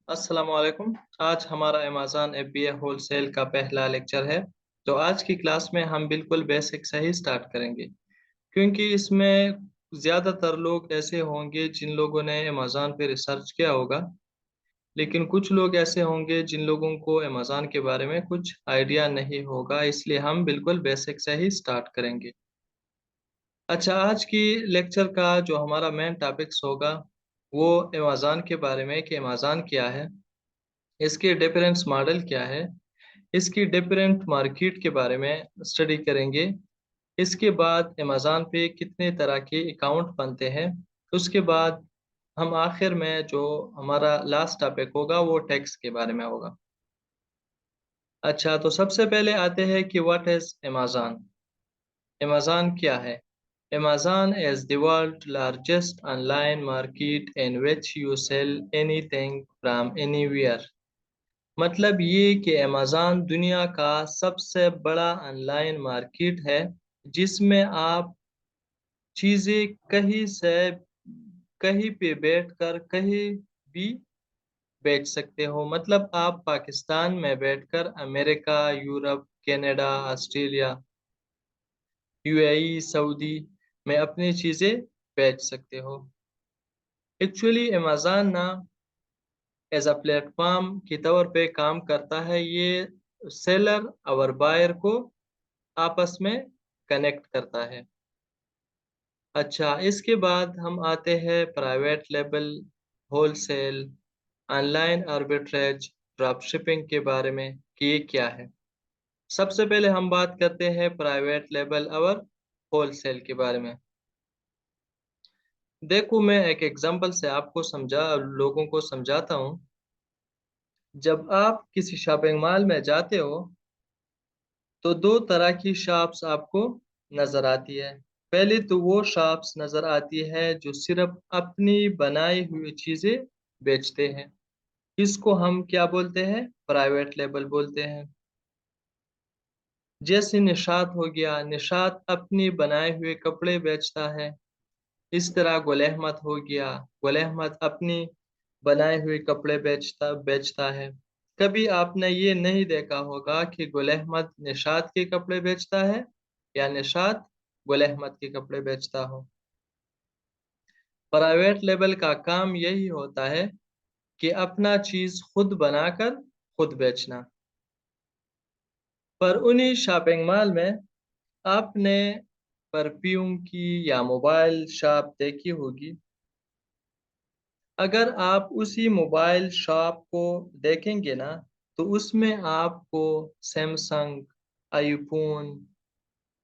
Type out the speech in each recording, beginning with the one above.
अस्सलाम वालेकुम। आज हमारा अमेज़न एफबीए होलसेल का पहला लेक्चर है। तो आज की क्लास में हम बिल्कुल बेसिक से ही स्टार्ट करेंगे, क्योंकि इसमें ज़्यादातर लोग ऐसे होंगे जिन लोगों ने अमेज़न पे रिसर्च किया होगा, लेकिन कुछ लोग ऐसे होंगे जिन लोगों को अमेज़न के बारे में कुछ आइडिया नहीं होगा, इसलिए हम बिल्कुल बेसिक से ही स्टार्ट करेंगे। अच्छा, आज की लेक्चर का जो हमारा मेन टॉपिक्स होगा, वो अमेज़न के बारे में कि अमेज़न क्या है, इसके डिफरेंस मॉडल क्या है, इसकी डिफरेंट मार्केट के बारे में स्टडी करेंगे। इसके बाद अमेज़न पे कितने तरह के अकाउंट बनते हैं। उसके बाद हम आखिर में जो हमारा लास्ट टॉपिक होगा वो टैक्स के बारे में होगा। अच्छा, तो सबसे पहले आते हैं कि व्हाट इज़ अमेज़न? अमेज़न क्या है? Amazon is the world's largest online market in which you sell anything from anywhere. मतलब ये कि अमेज़न दुनिया का सबसे बड़ा ऑनलाइन मार्केट है, जिसमें आप चीज़ें कहीं से कहीं पे बैठकर कहीं भी बेच सकते हो। मतलब आप पाकिस्तान में बैठकर America, Europe, Canada, Australia, UAE, Saudi में अपनी चीज़ें बेच सकते हो। एक्चुअली अमेज़न ना एज़ अ प्लेटफ़ॉर्म के तौर पे काम करता है। ये सेलर और बायर को आपस में कनेक्ट करता है। अच्छा, इसके बाद हम आते हैं private label, wholesale, online arbitrage, drop shipping के बारे में कि ये क्या है। सबसे पहले हम बात करते हैं प्राइवेट लेबल और होलसेल के बारे में। देखो, मैं एक एग्ज़ाम्पल से आपको लोगों को समझाता हूँ। जब आप किसी शॉपिंग मॉल में जाते हो, तो 2 तरह की शॉप्स आपको नज़र आती है। पहली तो वो शॉप्स नज़र आती है जो सिर्फ़ अपनी बनाई हुई चीज़ें बेचते हैं। इसको हम क्या बोलते हैं? प्राइवेट लेबल बोलते हैं। जैसे निशात हो गया, निशात अपनी बनाए हुए कपड़े बेचता है। इस तरह गुल अहमद हो गया, गुल अहमद अपनी बनाए हुए कपड़े बेचता है। कभी आपने ये नहीं देखा होगा कि गुल अहमद निशात के कपड़े बेचता है या निशात गुल अहमद के कपड़े बेचता हो। प्राइवेट लेबल का काम यही होता है कि अपना चीज़ खुद बनाकर खुद बेचना। पर उन्हीं शॉपिंग मॉल में आपने परफ्यूम की या मोबाइल शॉप देखी होगी। अगर आप उसी मोबाइल शॉप को देखेंगे ना, तो उसमें आपको सैमसंग, आईफ़ोन,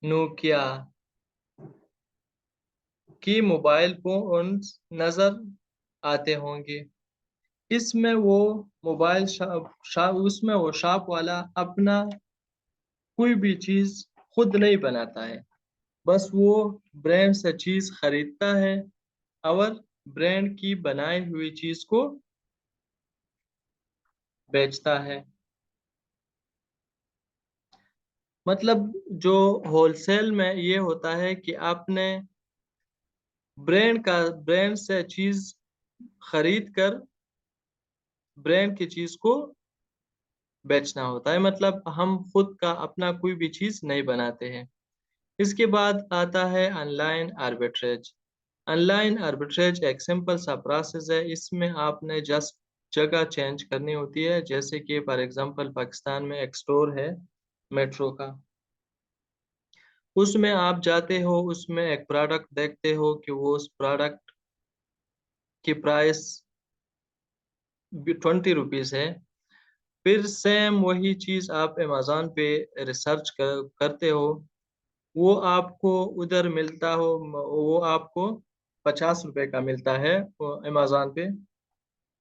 नोकिया की मोबाइल फ़ोन्स नज़र आते होंगे। इसमें वो मोबाइल शॉप शॉ उसमें वो शॉप वाला अपना कोई भी चीज़ खुद नहीं बनाता है। बस वो ब्रांड से चीज़ खरीदता है और ब्रांड की बनाई हुई चीज़ को बेचता है। मतलब जो होलसेल में ये होता है कि आपने ब्रांड से चीज़ खरीद कर ब्रांड की चीज़ को बेचना होता है। मतलब हम खुद का अपना कोई भी चीज़ नहीं बनाते हैं। इसके बाद आता है ऑनलाइन आर्बिट्रेज। ऑनलाइन आर्बिट्रेज एक सिंपल सा प्रोसेस है। इसमें आपने जस्ट जगह चेंज करनी होती है। जैसे कि फॉर एग्ज़ाम्पल पाकिस्तान में एक स्टोर है मेट्रो का। उसमें आप जाते हो, उसमें एक प्रोडक्ट देखते हो कि वो उस प्रोडक्ट की प्राइस भी 20 रुपीज़ है। फिर सेम वही चीज़ आप अमेज़न पे रिसर्च करते हो, वो आपको उधर मिलता हो वो आपको 50 रुपए का मिलता है वो अमेज़न पे।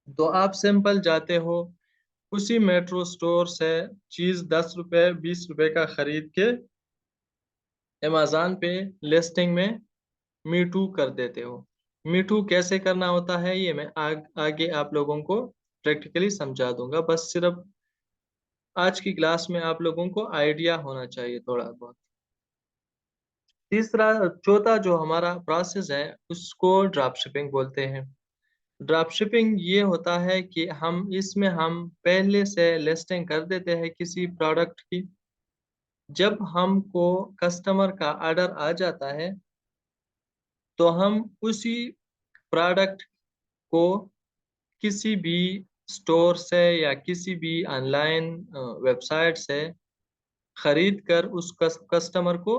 तो आप सिंपल जाते हो, उसी मेट्रो स्टोर से चीज़ 10 रुपए, 20 रुपए का खरीद के अमेज़न पे लिस्टिंग में मी टू कर देते हो। मी टू कैसे करना होता है ये मैं आगे आप लोगों को प्रैक्टिकली समझा दूँगा। बस सिर्फ़ आज की क्लास में आप लोगों को आइडिया होना चाहिए थोड़ा बहुत। तीसरा चौथा जो हमारा प्रोसेस है उसको ड्रॉप शिपिंग बोलते हैं। ड्रॉप शिपिंग ये होता है कि हम पहले से लिस्टिंग कर देते हैं किसी प्रोडक्ट की। जब हमको कस्टमर का ऑर्डर आ जाता है तो हम उसी प्रोडक्ट को किसी भी स्टोर से या किसी भी ऑनलाइन वेबसाइट से खरीद कर उस कस्टमर को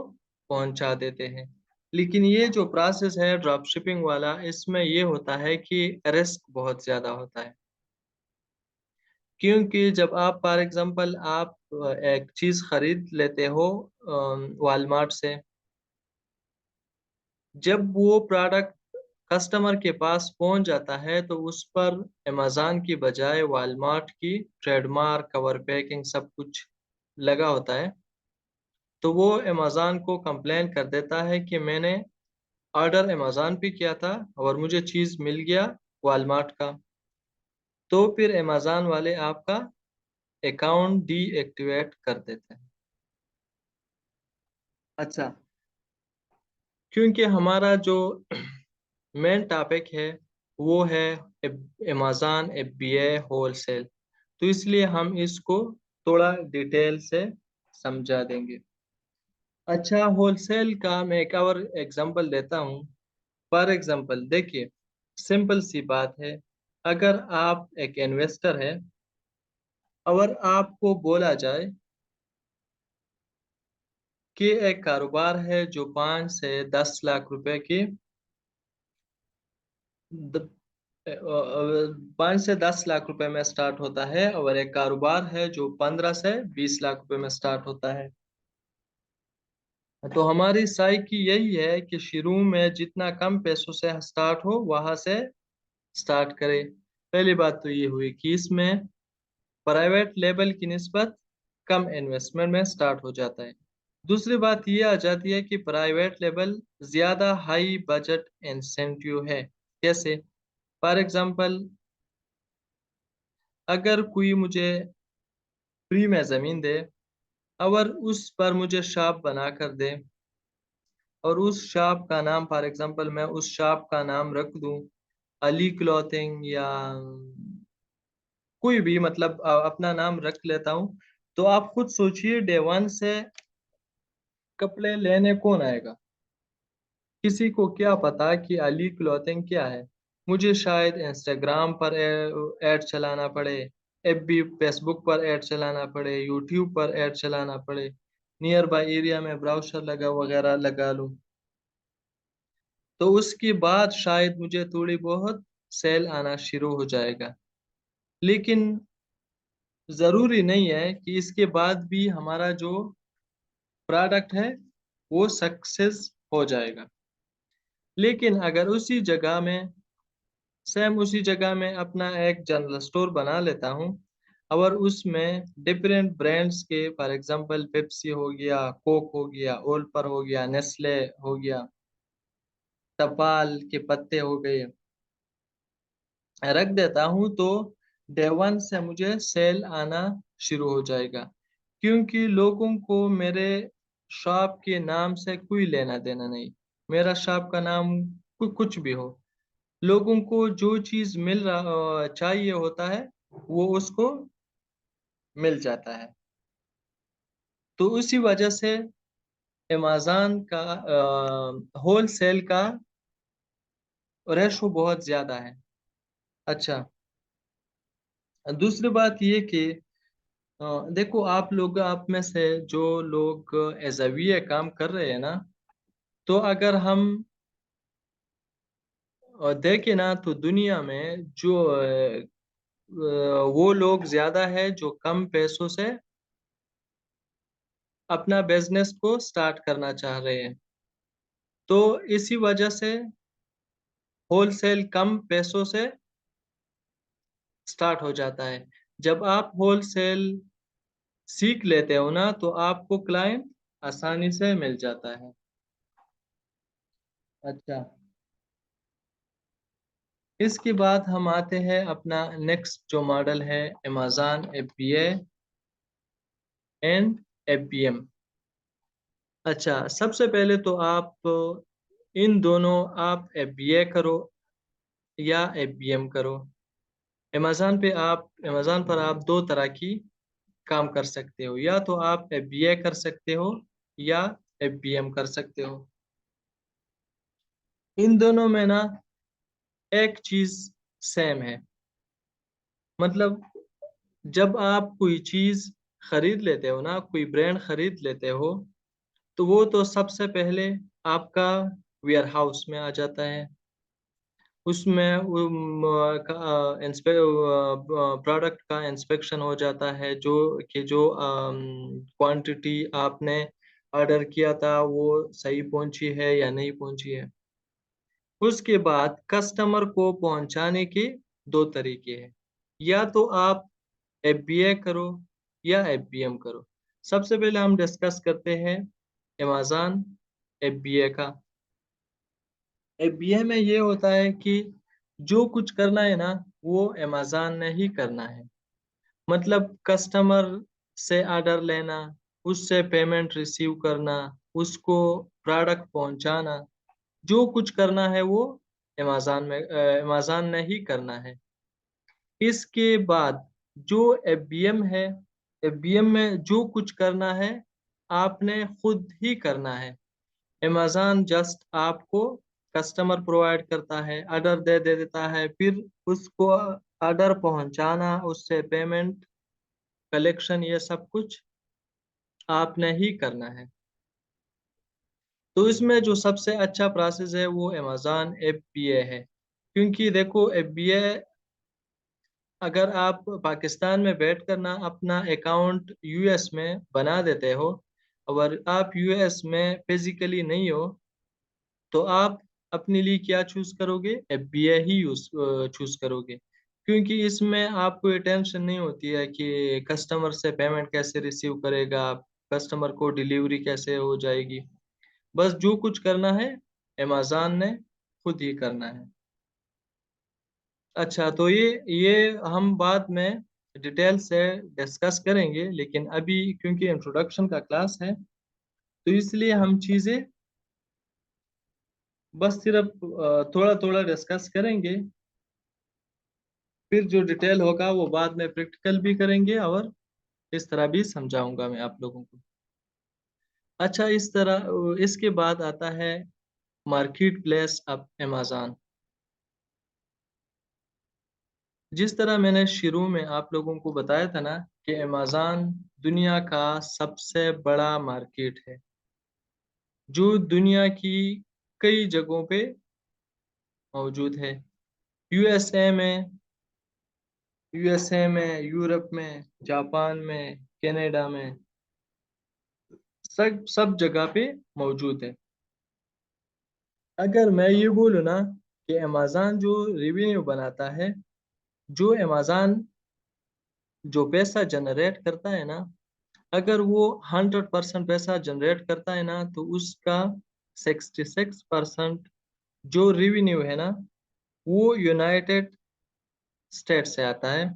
पहुंचा देते हैं। लेकिन ये जो प्रोसेस है ड्रॉप शिपिंग वाला, इसमें ये होता है कि रिस्क बहुत ज़्यादा होता है। क्योंकि जब आप फॉर एग्जांपल आप एक चीज़ खरीद लेते हो वॉलमार्ट से, जब वो प्रोडक्ट कस्टमर के पास पहुंच जाता है तो उस पर अमेज़न की बजाय वॉलमार्ट की ट्रेडमार्क, कवर पैकिंग सब कुछ लगा होता है। तो वो अमेज़न को कंप्लेन कर देता है कि मैंने ऑर्डर अमेज़न पे किया था और मुझे चीज़ मिल गया वॉलमार्ट का। तो फिर अमेज़न वाले आपका अकाउंट डीएक्टिवेट कर देते हैं। अच्छा, क्योंकि हमारा जो मेन टॉपिक है वो है अमेज़न एफबीए होलसेल, तो इसलिए हम इसको थोड़ा डिटेल से समझा देंगे। अच्छा, होलसेल का मैं एक और एग्जांपल देता हूँ। फॉर एग्जांपल देखिए, सिंपल सी बात है, अगर आप एक इन्वेस्टर है और आपको बोला जाए कि एक कारोबार है जो 5 से 10 लाख रुपए की 5 से 10 लाख रुपए में स्टार्ट होता है और एक कारोबार है जो 15 से 20 लाख रुपए में स्टार्ट होता है। तो हमारी साइकी यही है कि शुरू में जितना कम पैसों से स्टार्ट हो वहां से स्टार्ट करें। पहली बात तो ये हुई कि इसमें प्राइवेट लेवल की निस्बत कम इन्वेस्टमेंट में स्टार्ट हो जाता है। दूसरी बात ये आ जाती है कि प्राइवेट लेवल ज्यादा हाई बजट इंसेंटिव है। कैसे? फॉर एग्जांपल, अगर कोई मुझे फ्री में जमीन दे और उस पर मुझे शॉप बना कर दे और उस शॉप का नाम, फॉर एग्जांपल मैं उस शॉप का नाम रख दूं अली क्लॉथिंग या कोई भी, मतलब अपना नाम रख लेता हूँ, तो आप खुद सोचिए डे वन से कपड़े लेने कौन आएगा? किसी को क्या पता कि अली क्लॉथिंग क्या है? मुझे शायद इंस्टाग्राम पर ऐड चलाना पड़े, एफबी फेसबुक पर ऐड चलाना पड़े, यूट्यूब पर ऐड चलाना पड़े, नियर बाय एरिया में ब्राउजर लगा वगैरह लगा लूं, तो उसके बाद शायद मुझे थोड़ी बहुत सेल आना शुरू हो जाएगा। लेकिन जरूरी नहीं है कि इसके बाद भी हमारा जो प्रोडक्ट है वो सक्सेस हो जाएगा। लेकिन अगर उसी जगह में अपना एक जनरल स्टोर बना लेता हूँ और उसमें डिफरेंट ब्रांड्स के, फॉर एग्जांपल पेप्सी हो गया, कोक हो गया, ओलपर हो गया, नेस्ले हो गया, टपाल के पत्ते हो गए, रख देता हूँ, तो डे वन से मुझे सेल आना शुरू हो जाएगा। क्योंकि लोगों को मेरे शॉप के नाम से कोई लेना देना नहीं। मेरा शॉप का नाम कुछ भी हो, लोगों को जो चीज मिल रहा चाहिए होता है वो उसको मिल जाता है। तो उसी वजह से अमेज़न का होल सेल का रेशो बहुत ज्यादा है। अच्छा, दूसरी बात ये कि देखो, आप में से जो लोग एज अ वीए काम कर रहे हैं ना, तो अगर हम देखें ना तो दुनिया में जो वो लोग ज्यादा है जो कम पैसों से अपना बिजनेस को स्टार्ट करना चाह रहे हैं। तो इसी वजह से होलसेल कम पैसों से स्टार्ट हो जाता है। जब आप होलसेल सीख लेते हो ना तो आपको क्लाइंट आसानी से मिल जाता है। अच्छा, इसके बाद हम आते हैं अपना नेक्स्ट जो मॉडल है अमेज़न एफबीए एंड एफबीएम। अच्छा, सबसे पहले तो आप इन दोनों आप एफबीए करो या एफबीएम करो। अमेज़न पर आप दो तरह की काम कर सकते हो, या तो आप एफबीए कर सकते हो या एफबीएम कर सकते हो। इन दोनों में ना एक चीज सेम है। मतलब जब आप कोई चीज खरीद लेते हो ना, कोई ब्रांड खरीद लेते हो, तो वो तो सबसे पहले आपका वेयर हाउस में आ जाता है। उसमें प्रोडक्ट का इंस्पेक्शन हो जाता है, जो क्वांटिटी आपने ऑर्डर किया था वो सही पहुंची है या नहीं पहुंची है। उसके बाद कस्टमर को पहुंचाने के दो तरीके हैं, या तो आप एफबीए करो या एफबीएम करो। सबसे पहले हम डिस्कस करते हैं अमेज़न एफबीए का। एफबीए में ये होता है कि जो कुछ करना है ना, वो अमेज़न ने ही करना है। मतलब कस्टमर से ऑर्डर लेना, उससे पेमेंट रिसीव करना, उसको प्रोडक्ट पहुंचाना, जो कुछ करना है वो अमेज़न ने ही करना है। इसके बाद जो एफबीएम है, एफबीएम में जो कुछ करना है आपने खुद ही करना है। अमेज़न जस्ट आपको कस्टमर प्रोवाइड करता है, ऑर्डर दे देता है, फिर उसको ऑर्डर पहुंचाना, उससे पेमेंट कलेक्शन, ये सब कुछ आपने ही करना है। तो इसमें जो सबसे अच्छा प्रोसेस है वो अमेज़न एफबीए है। क्योंकि देखो एफबीए, अगर आप पाकिस्तान में बैठकर ना अपना अकाउंट यूएस में बना देते हो, और आप यूएस में फिजिकली नहीं हो, तो आप अपने लिए क्या चूज करोगे? एफबीए ही चूज करोगे। क्योंकि इसमें आपको ये टेंशन नहीं होती है कि कस्टमर से पेमेंट कैसे रिसीव करेगा, कस्टमर को डिलीवरी कैसे हो जाएगी। बस जो कुछ करना है अमेज़न ने खुद ही करना है। अच्छा, तो ये हम बाद में डिटेल से डिस्कस करेंगे, लेकिन अभी क्योंकि इंट्रोडक्शन का क्लास है, तो इसलिए हम चीज़ें बस सिर्फ थोड़ा थोड़ा डिस्कस करेंगे। फिर जो डिटेल होगा वो बाद में प्रैक्टिकल भी करेंगे, और इस तरह भी समझाऊंगा मैं आप लोगों को। अच्छा, इसके बाद आता है मार्केट प्लेस ऑफ अमेज़न। जिस तरह मैंने शुरू में आप लोगों को बताया था ना कि अमेज़न दुनिया का सबसे बड़ा मार्केट है, जो दुनिया की कई जगहों पे मौजूद है। यूएसए में यूरोप में, जापान में, कनाडा में, सब सब जगह पे मौजूद है। अगर मैं ये बोलूँ ना कि अमेज़न जो रेवेन्यू बनाता है, जो अमेज़न जो पैसा जनरेट करता है ना, अगर वो 100% पैसा जनरेट करता है ना, तो उसका 66% जो रेवेन्यू है ना, वो यूनाइटेड स्टेट से आता है।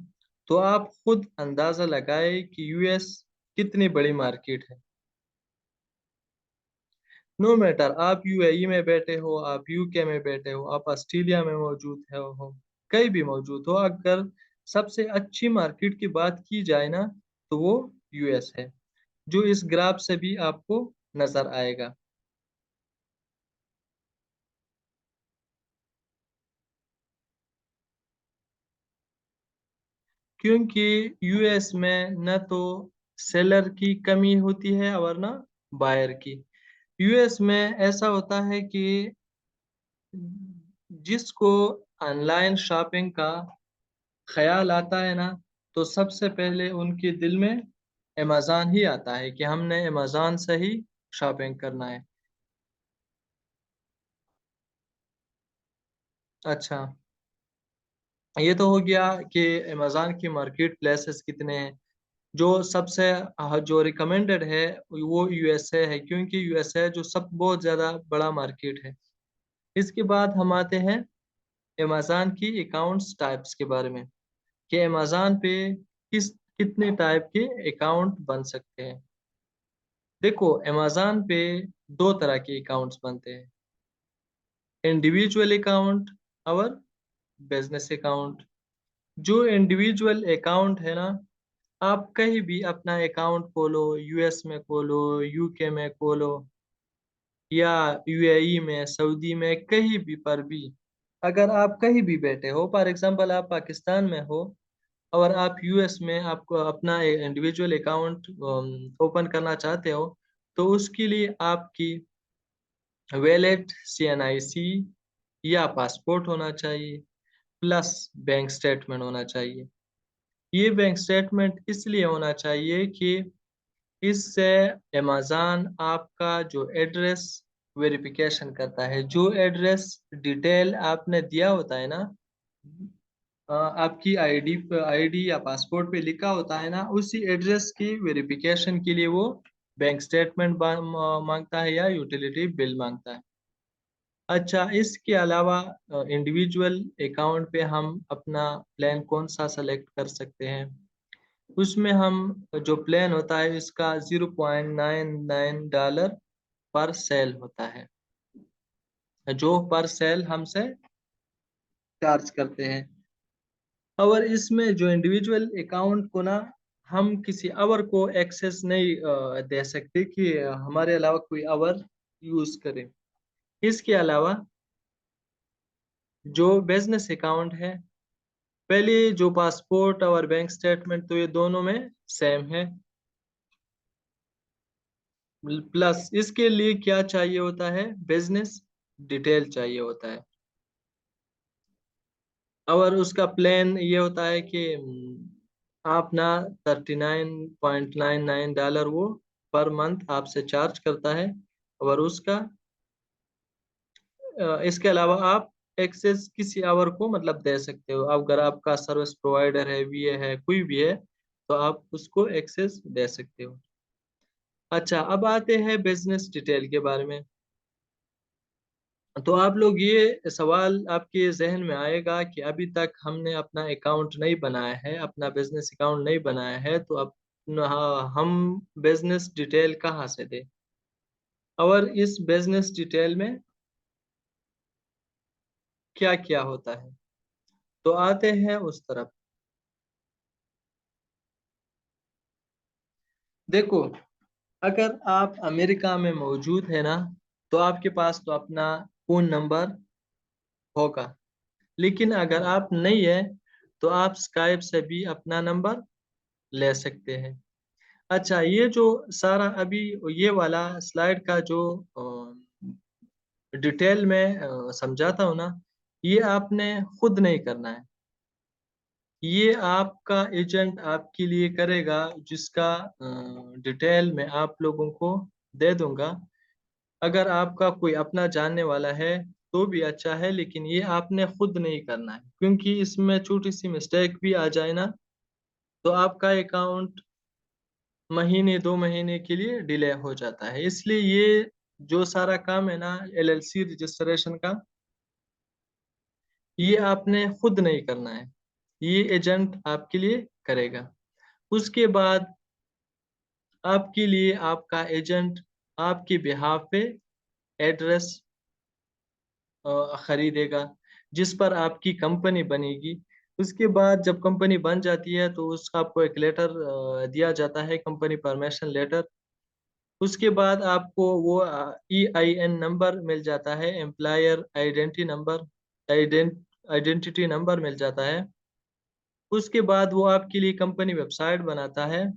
तो आप खुद अंदाजा लगाए कि यूएस कितनी बड़ी मार्केट है। नो मैटर आप यूएई में बैठे हो, आप यूके में बैठे हो, आप ऑस्ट्रेलिया में मौजूद है हो, कहीं भी मौजूद हो, अगर सबसे अच्छी मार्केट की बात की जाए ना, तो वो यूएस है, जो इस ग्राफ से भी आपको नजर आएगा। क्योंकि यूएस में न तो सेलर की कमी होती है और ना बायर की। यूएस में ऐसा होता है कि जिसको ऑनलाइन शॉपिंग का ख्याल आता है ना, तो सबसे पहले उनके दिल में अमेज़न ही आता है कि हमने अमेज़न से ही शॉपिंग करना है। अच्छा, ये तो हो गया कि अमेज़न की मार्केट प्लेसेस कितने हैं। जो रिकमेंडेड है वो यूएसए है, क्योंकि यूएसए जो सब बहुत ज़्यादा बड़ा मार्केट है। इसके बाद हम आते हैं अमेज़न की अकाउंट्स टाइप्स के बारे में, कि अमेज़न पे कितने टाइप के अकाउंट बन सकते हैं। देखो अमेज़न पे दो तरह के अकाउंट्स बनते हैं, इंडिविजुअल अकाउंट और बिजनेस अकाउंट। जो इंडिविजुअल अकाउंट है ना, आप कहीं भी अपना अकाउंट खोलो, यूएस में खोलो, यूके में खोलो, या यूएई में, सऊदी में, कहीं भी पर भी, अगर आप कहीं भी बैठे हो, फॉर एग्जांपल आप पाकिस्तान में हो और आप यूएस में आपको अपना इंडिविजुअल अकाउंट ओपन करना चाहते हो, तो उसके लिए आपकी वैलिड सीएनआईसी या पासपोर्ट होना चाहिए, प्लस बैंक स्टेटमेंट होना चाहिए। ये बैंक स्टेटमेंट इसलिए होना चाहिए कि इससे अमेज़न आपका जो एड्रेस वेरिफिकेशन करता है। जो एड्रेस डिटेल आपने दिया होता है ना, आपकी आईडी या पासपोर्ट पे लिखा होता है ना, उसी एड्रेस की वेरिफिकेशन के लिए वो बैंक स्टेटमेंट मांगता है या यूटिलिटी बिल मांगता है। अच्छा, इसके अलावा इंडिविजुअल अकाउंट पे हम अपना प्लान कौन सा सेलेक्ट कर सकते हैं? उसमें हम जो प्लान होता है इसका $0.99 पर सेल होता है, जो पर सेल हमसे चार्ज करते हैं। और इसमें जो इंडिविजुअल अकाउंट को ना, हम किसी और को एक्सेस नहीं दे सकते कि हमारे अलावा कोई और यूज करे। इसके अलावा जो बिजनेस अकाउंट है, पहले जो पासपोर्ट और बैंक स्टेटमेंट तो ये दोनों में सेम है, प्लस इसके लिए क्या चाहिए होता है? बिजनेस डिटेल चाहिए होता है। और उसका प्लान ये होता है कि आप ना $39.99 वो पर मंथ आपसे चार्ज करता है। और उसका इसके अलावा आप एक्सेस किसी और को मतलब दे सकते हो। अगर आपका सर्विस प्रोवाइडर है, वीए है, कोई भी है, तो आप उसको एक्सेस दे सकते हो। अच्छा, अब आते हैं बिजनेस डिटेल के बारे में। तो आप लोग, ये सवाल आपके जहन में आएगा कि अभी तक हमने अपना अकाउंट नहीं बनाया है, अपना बिजनेस अकाउंट नहीं बनाया है, तो अब हम बिजनेस डिटेल कहाँ से दें? और इस बिजनेस डिटेल में क्या क्या होता है? तो आते हैं उस तरफ। देखो, अगर आप अमेरिका में मौजूद है ना, तो आपके पास तो अपना फोन नंबर होगा। लेकिन अगर आप नहीं है, तो आप स्काइप से भी अपना नंबर ले सकते हैं। अच्छा, ये जो सारा अभी ये वाला स्लाइड का जो डिटेल में समझाता हूँ ना, ये आपने खुद नहीं करना है। ये आपका एजेंट आपके लिए करेगा, जिसका डिटेल मैं आप लोगों को दे दूंगा। अगर आपका कोई अपना जानने वाला है तो भी अच्छा है, लेकिन ये आपने खुद नहीं करना है, क्योंकि इसमें छोटी सी मिस्टेक भी आ जाए ना, तो आपका अकाउंट महीने 2 महीने के लिए डिले हो जाता है। इसलिए ये जो सारा काम है ना एलएलसी रजिस्ट्रेशन का, ये आपने खुद नहीं करना है, ये एजेंट आपके लिए करेगा। उसके बाद आपके लिए आपका एजेंट आपके बिहाफ पे एड्रेस खरीदेगा, जिस पर आपकी कंपनी बनेगी। उसके बाद जब कंपनी बन जाती है, तो उसका आपको एक लेटर दिया जाता है, कंपनी परमिशन लेटर। उसके बाद आपको वो EIN नंबर मिल जाता है, एम्प्लॉयर आइडेंटिटी नंबर मिल जाता है। उसके बाद वो आपके लिए कंपनी वेबसाइट बनाता है।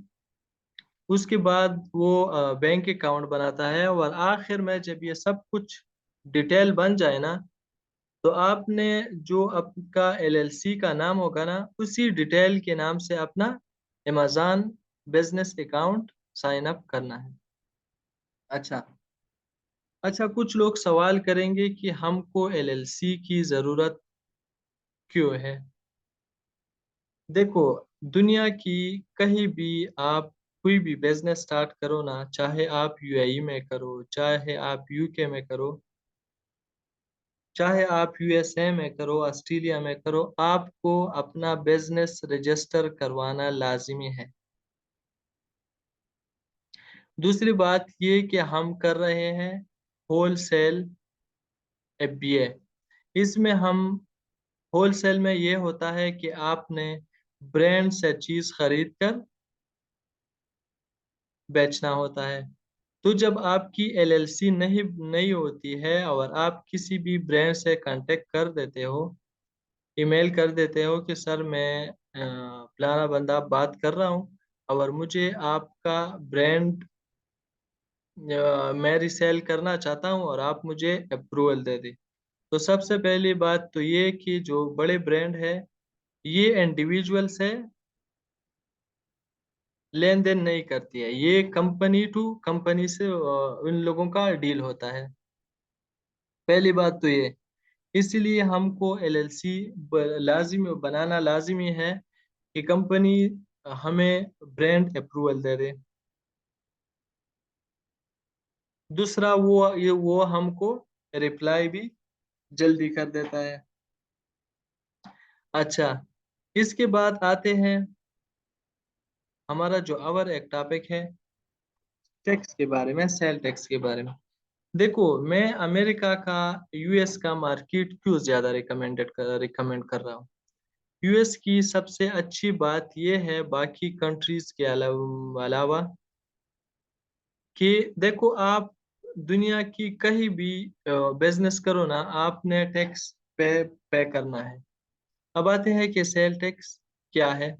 उसके बाद वो बैंक अकाउंट बनाता है, और आखिर में जब ये सब कुछ डिटेल बन जाए ना, तो आपने जो आपका एलएलसी का नाम होगा ना, उसी डिटेल के नाम से अपना Amazon business account sign up करना है। अच्छा। अच्छा, कुछ लोग सवाल करेंगे कि हमको एलएलसी की जरूरत क्यों है? देखो, दुनिया की कहीं भी आप कोई भी बिजनेस स्टार्ट करो ना, चाहे आप यूएई में करो, चाहे आप यूके में करो, चाहे आप यूएसए में करो, ऑस्ट्रेलिया में करो, आपको अपना बिजनेस रजिस्टर करवाना लाजिमी है। दूसरी बात ये कि हम कर रहे हैं होल सेल एफबीए। इसमें हम होलसेल में ये होता है कि आपने ब्रांड से चीज़ खरीद कर बेचना होता है। तो जब आपकी एलएलसी नहीं नहीं होती है और आप किसी भी ब्रांड से कॉन्टैक्ट कर देते हो, ईमेल कर देते हो कि सर मैं फलाना बंदा बात कर रहा हूँ और मुझे आपका ब्रांड मैं रीसेल करना चाहता हूँ और आप मुझे अप्रूवल दे दें। तो सबसे पहली बात तो ये कि जो बड़े ब्रांड है, ये इंडिविजुअल से लेन-देन नहीं करती है। ये कंपनी टू कंपनी से इन लोगों का डील होता है। पहली बात तो ये, इसीलिए हमको एलएलसी बनाना लाज़िमी है कि कंपनी हमें ब्रांड अप्रूवल दे दे। दूसरा वो हमको रिप्लाई भी जल्दी कर देता है। अच्छा, इसके बाद आते हैं हमारा जो और एक टॉपिक है टैक्स के बारे में, सेल टैक्स के बारे में। देखो, मैं अमेरिका का यूएस का मार्केट क्यों ज़्यादा रिकमेंड कर रहा हूँ। यूएस की सबसे अच्छी बात ये है बाकी कंट्रीज़ के अलावा कि देखो आप दुनिया की कहीं भी बिज़नेस करो ना, आपने टैक्स पे करना है। अब आते हैं कि सेल टैक्स क्या है?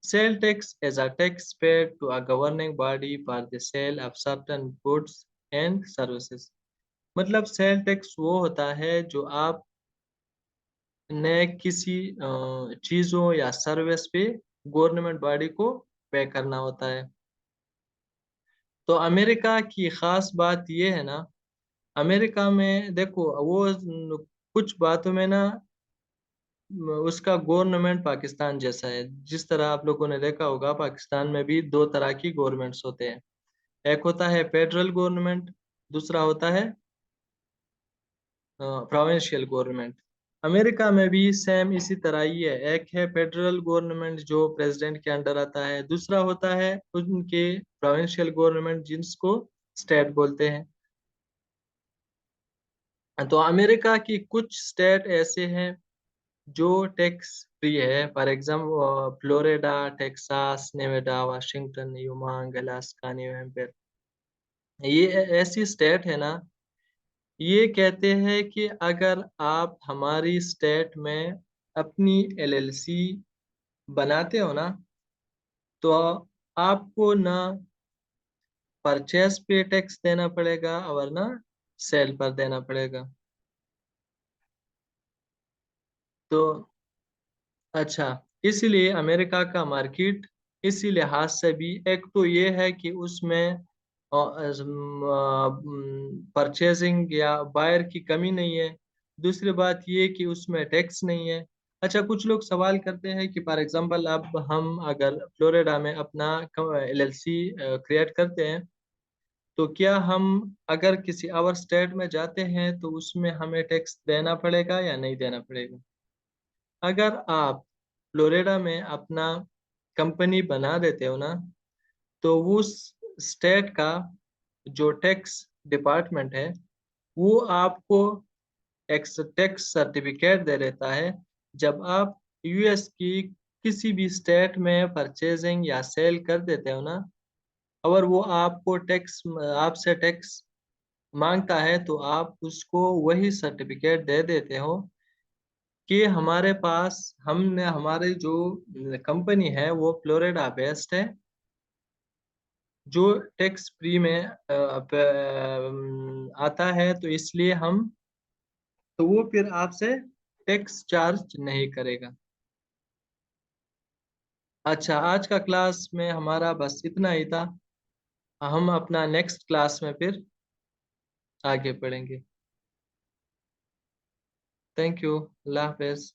Sale tax is a tax paid to a governing body for the sale of certain goods and services. मतलब सेल टैक्स वो होता है जो आपने किसी चीज़ों या सर्विस पे गवर्नमेंट बॉडी को पे करना होता है। तो अमेरिका की ख़ास बात ये है ना, अमेरिका में देखो कुछ बातों में ना उसका गवर्नमेंट पाकिस्तान जैसा है। जिस तरह आप लोगों ने देखा होगा पाकिस्तान में भी 2 तरह की गवर्नमेंट्स होते हैं। एक होता है फेडरल गवर्नमेंट, दूसरा होता है प्रोविंशियल गवर्नमेंट। अमेरिका में भी सेम इसी तरह ही है। एक है फेडरल गवर्नमेंट जो प्रेसिडेंट के अंडर आता है, दूसरा होता है उनके प्रोविंशियल गवर्नमेंट जिसको स्टेट बोलते हैं। तो अमेरिका की कुछ स्टेट ऐसे हैं जो टैक्स फ्री है। For example Florida, Texas, Nevada, Washington, न्यूमांग, अलास्का, न्यू हैम्पशायर। ये ऐसी स्टेट है ना, ये कहते हैं कि अगर आप हमारी स्टेट में अपनी एलएलसी बनाते हो ना, तो आपको ना परचेस पे टैक्स देना पड़ेगा और ना सेल पर देना पड़ेगा। तो अच्छा, इसीलिए अमेरिका का मार्केट इसी लिहाज से भी एक तो ये है कि उसमें परचेजिंग या बायर की कमी नहीं है। दूसरी बात ये कि उसमें टैक्स नहीं है। अच्छा, कुछ लोग सवाल करते हैं कि फॉर एग्जांपल अब हम अगर फ्लोरिडा में अपना एलएलसी क्रिएट करते हैं, तो क्या हम अगर किसी और स्टेट में जाते हैं तो उसमें हमें टैक्स देना पड़ेगा या नहीं देना पड़ेगा? अगर आप फ्लोरिडा में अपना कंपनी बना देते हो ना, तो उस स्टेट का जो टैक्स डिपार्टमेंट है, वो आपको एक्स टैक्स सर्टिफिकेट दे देता है। जब आप यूएस की किसी भी स्टेट में परचेजिंग या सेल कर देते हो ना, और वो आपसे टैक्स माँगता है, तो आप उसको वही सर्टिफिकेट दे देते हो कि हमारे पास हमने हमारी जो कंपनी है वो फ्लोरिडा बेस्ड है, जो टैक्स फ्री में आता है, तो इसलिए हम तो वो फिर आपसे टैक्स चार्ज नहीं करेगा। अच्छा, आज का क्लास में हमारा बस इतना ही था। हम अपना नेक्स्ट क्लास में फिर आगे पढ़ेंगे। Thank you. अल्लाह हाफ़िज़।